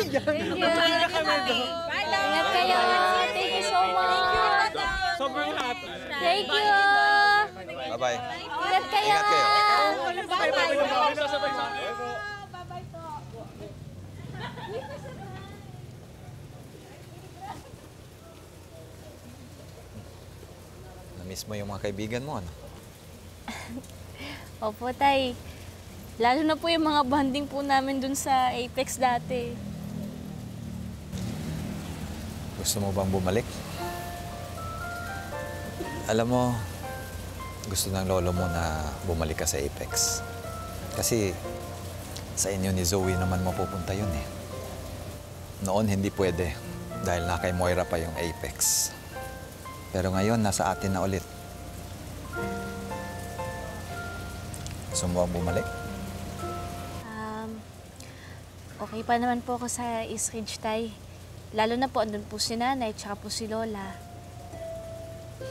Thank you. Ingat kayo. Thank you so much. Sobrang happy. Thank you. Bye-bye. Ingat kayo. Ingat kayo. Bye-bye po. Na-miss mo yung mga kaibigan mo, ano? Opo, tay. Lalo na po yung mga bonding po namin dun sa Apex dati. Gusto mo bang bumalik? Alam mo, gusto ng lolo mo na bumalik ka sa Apex. Kasi sa inyo ni Zoe naman mapupunta yun eh. Noon hindi pwede dahil na kay Moira pa yung Apex. Pero ngayon, nasa atin na ulit. Gusto mo bang bumalik? Okay pa naman po ako sa East Ridge, tay. Lalo na po, andun po si nanay, tsaka po si lola.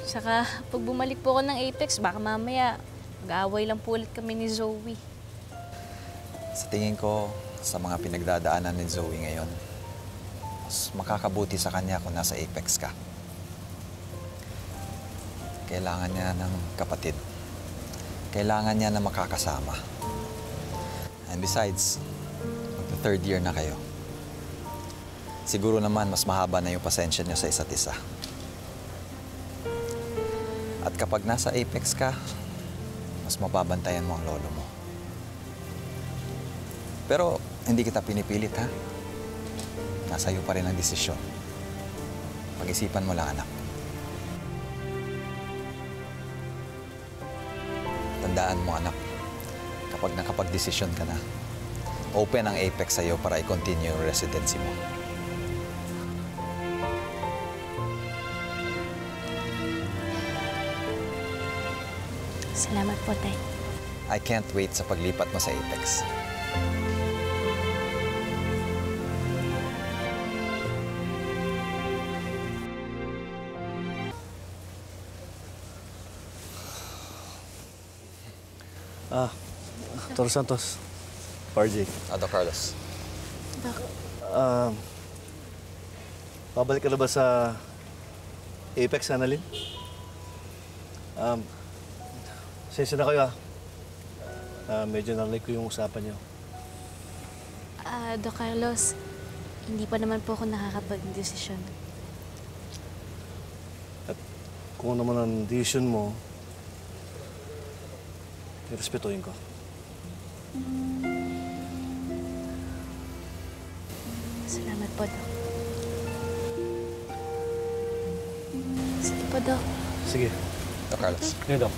Saka, pag bumalik po ako ng Apex, baka mamaya, mag-aaway lang po ulit kami ni Zoe. Sa tingin ko, sa mga pinagdadaanan ni Zoe ngayon, mas makakabuti sa kanya kung nasa Apex ka. Kailangan niya ng kapatid. Kailangan niya na makakasama. And besides, third year na kayo. Siguro naman mas mahaba na yung pasensya niyo sa isa't isa. At kapag nasa Apex ka, mas mababantayan mo ang lolo mo. Pero hindi kita pinipilit, ha? Nasa iyo pa rin ang desisyon. Pag-isipan mo lang, anak. Tandaan mo, anak, kapag nakapag-desisyon ka na, open ang Apex sa'yo para i-continue yung residency mo. Salamat po, tay. I can't wait sa paglipat mo sa Apex. Dr. Santos. RJ. Doc Carlos. Pabalik ka na ba sa Apex, Annalyn? Sensya na kayo, medyo narinig ko yung usapan niyo. Doc Carlos, hindi pa naman po ako nakakapag-desisyon. At kung naman ang decision mo, irespetuhin ko. Salamat po, Doc. Sige po, Doc. Sige. Doc Carlos. Ngayon, Doc.